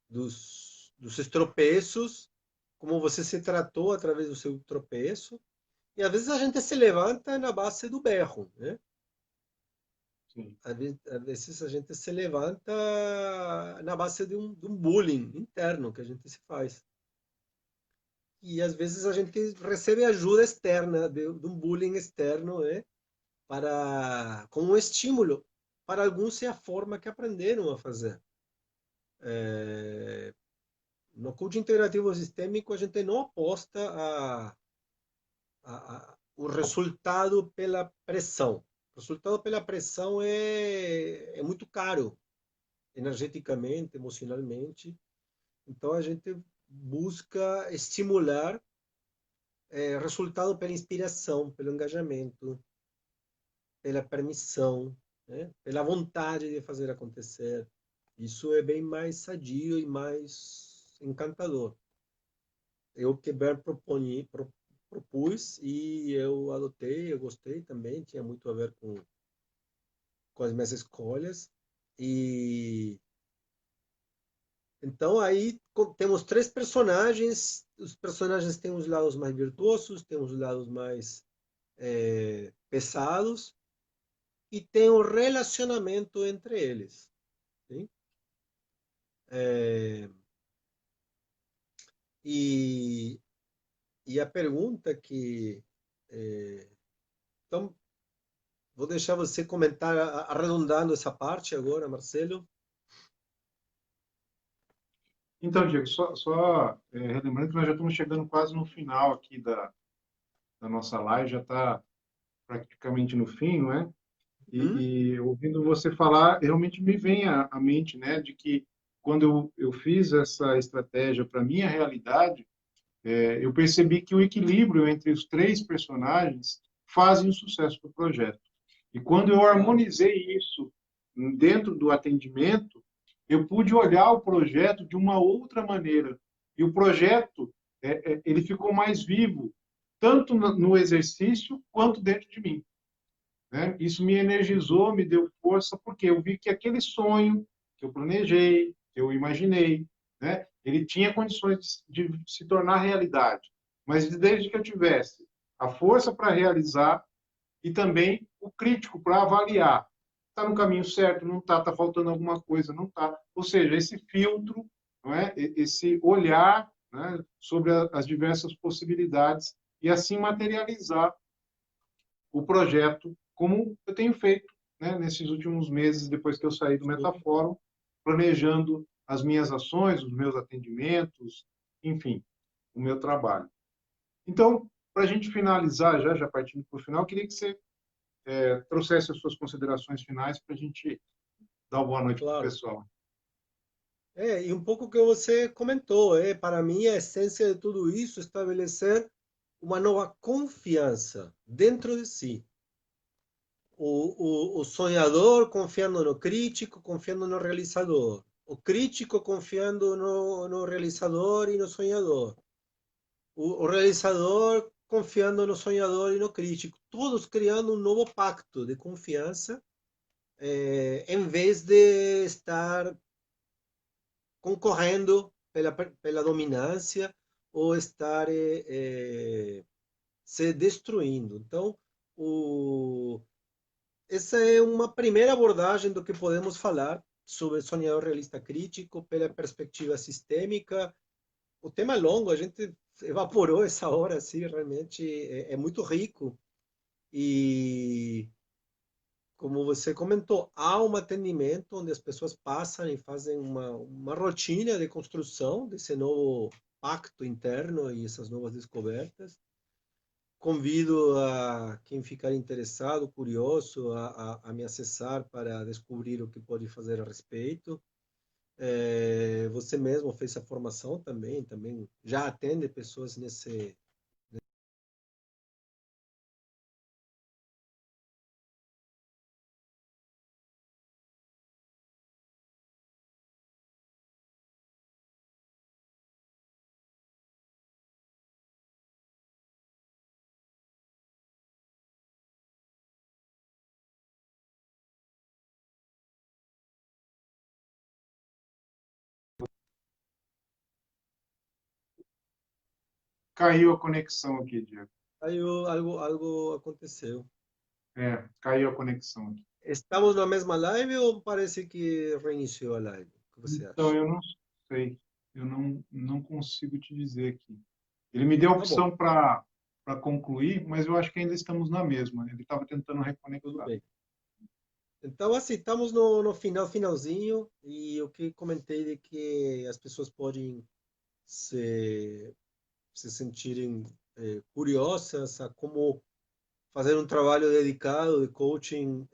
Dos estropeços, como você se tratou através do seu tropeço. E às vezes a gente se levanta na base do berro, né? Sim. Às vezes a gente se levanta na base de um bullying interno que a gente se faz. E às vezes a gente recebe ajuda externa, de um bullying externo, né? Como um estímulo. Para alguns é a forma que aprenderam a fazer. No coaching integrativo sistêmico, a gente não aposta o resultado pela pressão. O resultado pela pressão é muito caro, energeticamente, emocionalmente. Então, a gente busca estimular resultado pela inspiração, pelo engajamento, pela permissão, né? Pela vontade de fazer acontecer. Isso é bem mais sadio e mais encantador. É o que Bert propus e eu adotei, eu gostei também, tinha muito a ver com as minhas escolhas. E então aí temos três personagens, os personagens têm os lados mais virtuosos, têm os lados mais pesados e tem o relacionamento entre eles. Sim? É, e, e a pergunta que então vou deixar você comentar, arredondando essa parte agora, Marcelo. Então, Diego, só relembrando que nós já estamos chegando quase no final aqui da nossa live, já está praticamente no fim, não é? Uhum. E ouvindo você falar, realmente me vem à mente, né, de que quando eu fiz essa estratégia para minha realidade, eu percebi que o equilíbrio entre os três personagens fazem o sucesso do projeto. E quando eu harmonizei isso dentro do atendimento, eu pude olhar o projeto de uma outra maneira. E o projeto, ele ficou mais vivo, tanto no exercício quanto dentro de mim, né? Isso me energizou, me deu força, porque eu vi que aquele sonho que eu planejei, que eu imaginei, né, ele tinha condições de se tornar realidade. Mas desde que eu tivesse a força para realizar e também o crítico para avaliar, está no caminho certo, não está, está faltando alguma coisa, não está. Ou seja, esse filtro, não é? Esse olhar, né, sobre as diversas possibilidades e assim materializar o projeto como eu tenho feito, né, nesses últimos meses, depois que eu saí do Metafórum, planejando as minhas ações, os meus atendimentos, enfim, o meu trabalho. Então, para a gente finalizar, já partindo para o final, eu queria que você trouxesse as suas considerações finais para a gente dar uma boa noite para o Claro. pessoal. E um pouco o que você comentou, para mim a essência de tudo isso é estabelecer uma nova confiança dentro de si. O sonhador confiando no crítico, confiando no realizador. O crítico confiando no realizador e no sonhador. O realizador confiando no sonhador e no crítico. Todos criando um novo pacto de confiança, em vez de estar concorrendo pela dominância ou estar se destruindo. Então, essa é uma primeira abordagem do que podemos falar sobre sonhador realista crítico pela perspectiva sistêmica. O tema é longo, a gente evaporou essa hora, assim, realmente é muito rico. E, como você comentou, há um atendimento onde as pessoas passam e fazem uma rotina de construção desse novo pacto interno e essas novas descobertas. Convido a quem ficar interessado, curioso, a me acessar para descobrir o que pode fazer a respeito. Você mesmo fez a formação também já atende pessoas nesse. Caiu a conexão aqui, Diego. Aí algo aconteceu. Caiu a conexão aqui. Estamos na mesma live ou parece que reiniciou a live? O que você Então, acha? eu não sei. Eu não consigo te dizer aqui. Ele me deu a Tá bom, opção para concluir, mas eu acho que ainda estamos na mesma. Ele estava tentando tudo reconectar. bem. Então, assim, estamos no finalzinho, e o que comentei de que as pessoas podem se, se sentirem curiosas a como fazer um trabalho dedicado de coaching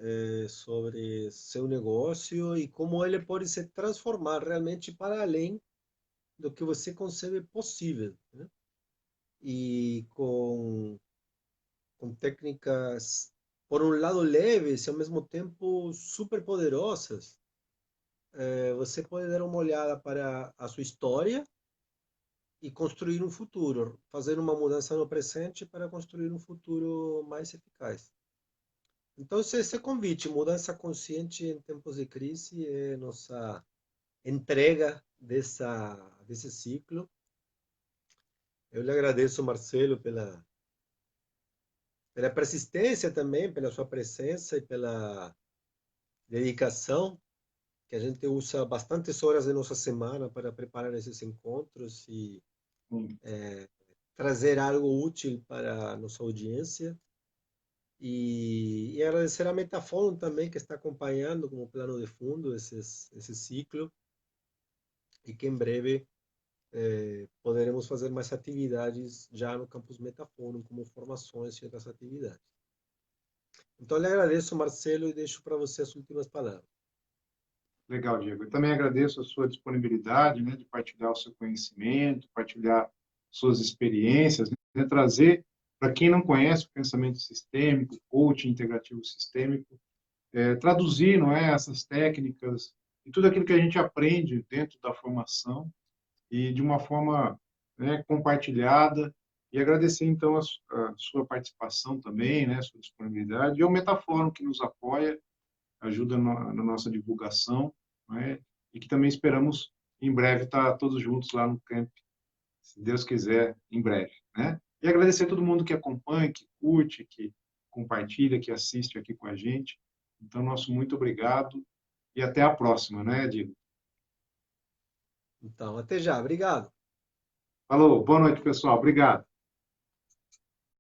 sobre seu negócio e como ele pode se transformar realmente para além do que você concebe possível, né? E com técnicas, por um lado, leves e ao mesmo tempo super poderosas. Você pode dar uma olhada para a sua história e construir um futuro, fazer uma mudança no presente para construir um futuro mais eficaz. Então, esse convite, mudança consciente em tempos de crise, é nossa entrega desse ciclo. Eu lhe agradeço, Marcelo, pela persistência também, pela sua presença e pela dedicação, que a gente usa bastantes horas de nossa semana para preparar esses encontros e Sim, trazer algo útil para a nossa audiência. E agradecer a Metafone também, que está acompanhando como plano de fundo esse ciclo, e que em breve poderemos fazer mais atividades já no campus Metafone, como formações e outras atividades. Então, eu lhe agradeço, Marcelo, e deixo para você as últimas palavras. legal, Diego. Eu também agradeço a sua disponibilidade, né, de partilhar o seu conhecimento, partilhar suas experiências, né, trazer para quem não conhece o pensamento sistêmico, coaching integrativo sistêmico, traduzir, não é, essas técnicas e tudo aquilo que a gente aprende dentro da formação e de uma forma, né, compartilhada, e agradecer então a sua participação também, né, a sua disponibilidade, e ao Metafórum que nos apoia, ajuda na nossa divulgação, né, e que também esperamos em breve estar todos juntos lá no camp, se Deus quiser, em breve, né? E agradecer a todo mundo que acompanha, que curte, que compartilha, que assiste aqui com a gente. Então, nosso muito obrigado e até a próxima, né, Diego? Então, até já. Obrigado. Falou, boa noite, pessoal. Obrigado.